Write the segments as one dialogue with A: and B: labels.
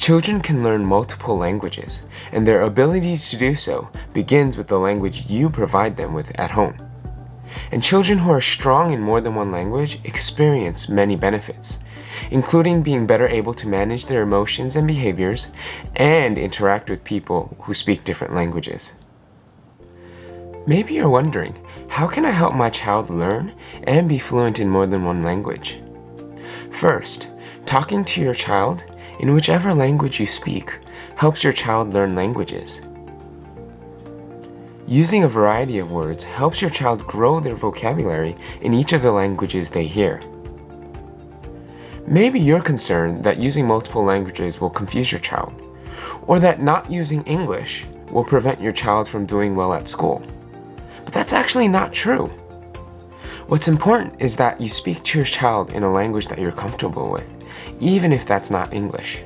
A: Children can learn multiple languages, and their ability to do so begins with the language you provide them with at home. And children who are strong in more than one language experience many benefits, including being better able to manage their emotions and behaviors and interact with people who speak different languages. Maybe you're wondering, how can I help my child learn and be fluent in more than one language? First, talking to your child in whichever language you speak helps your child learn languages. Using a variety of words helps your child grow their vocabulary in each of the languages they hear. Maybe you're concerned that using multiple languages will confuse your child, or that not using English will prevent your child from doing well at school. But that's actually not true. What's important is that you speak to your child in a language that you're comfortable with, even if that's not English.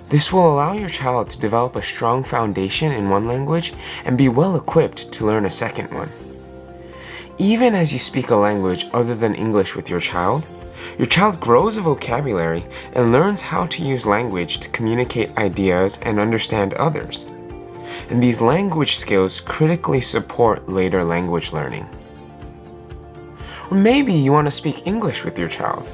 A: This will allow your child to develop a strong foundation in one language and be well equipped to learn a second one. Even as you speak a language other than English with your child grows a vocabulary and learns how to use language to communicate ideas and understand others. And these language skills critically support later language learning. Or maybe you want to speak English with your child,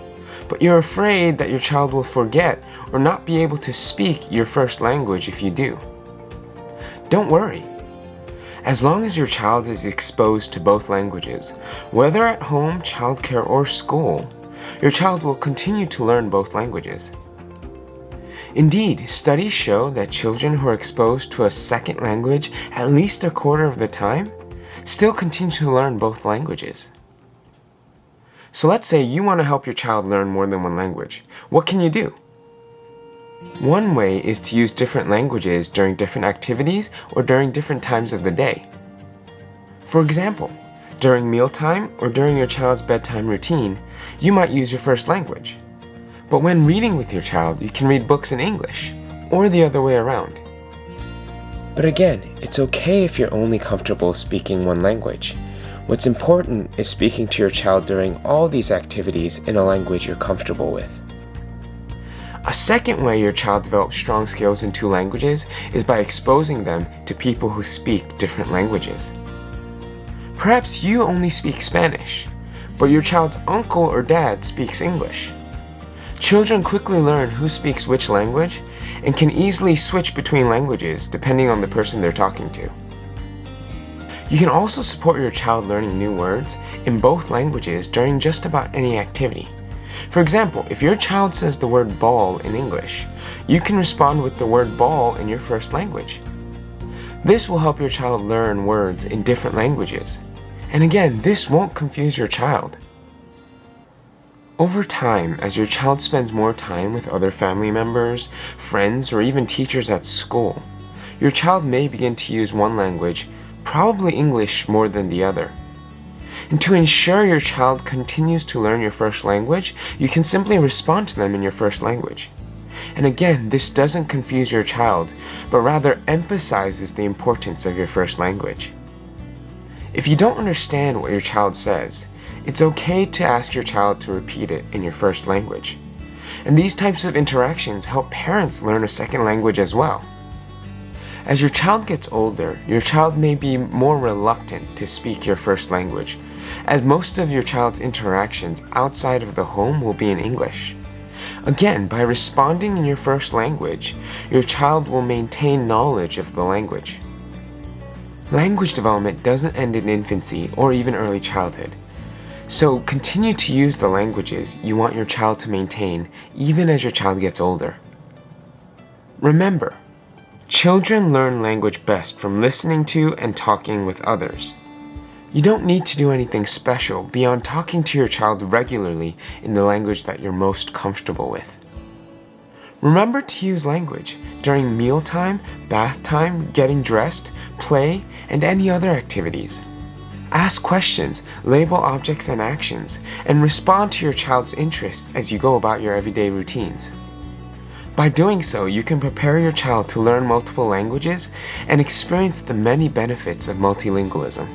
A: but you're afraid that your child will forget or not be able to speak your first language if you do. Don't worry. As long as your child is exposed to both languages, whether at home, childcare, or school, your child will continue to learn both languages. Indeed, studies show that children who are exposed to a second language at least a quarter of the time still continue to learn both languages. So let's say you want to help your child learn more than one language. What can you do? One way is to use different languages during different activities or during different times of the day. For example, during mealtime or during your child's bedtime routine, you might use your first language. But when reading with your child, you can read books in English, or the other way around. But again, it's okay if you're only comfortable speaking one language. What's important is speaking to your child during all these activities in a language you're comfortable with. A second way your child develops strong skills in two languages is by exposing them to people who speak different languages. Perhaps you only speak Spanish, but your child's uncle or dad speaks English. Children quickly learn who speaks which language and can easily switch between languages depending on the person they're talking to. You can also support your child learning new words in both languages during just about any activity. For example, if your child says the word ball in English, you can respond with the word ball in your first language. This will help your child learn words in different languages. And again, this won't confuse your child. Over time, as your child spends more time with other family members, friends, or even teachers at school, your child may begin to use one language, probably English, more than the other. And to ensure your child continues to learn your first language, you can simply respond to them in your first language. And again, this doesn't confuse your child, but rather emphasizes the importance of your first language. If you don't understand what your child says, it's okay to ask your child to repeat it in your first language. And these types of interactions help parents learn a second language as well. As your child gets older, your child may be more reluctant to speak your first language, as most of your child's interactions outside of the home will be in English. Again, by responding in your first language, your child will maintain knowledge of the language. Language development doesn't end in infancy or even early childhood. So continue to use the languages you want your child to maintain even as your child gets older. Remember, children learn language best from listening to and talking with others. You don't need to do anything special beyond talking to your child regularly in the language that you're most comfortable with. Remember to use language during mealtime, bath time, getting dressed, play, and any other activities. Ask questions, label objects and actions, and respond to your child's interests as you go about your everyday routines. By doing so, you can prepare your child to learn multiple languages and experience the many benefits of multilingualism.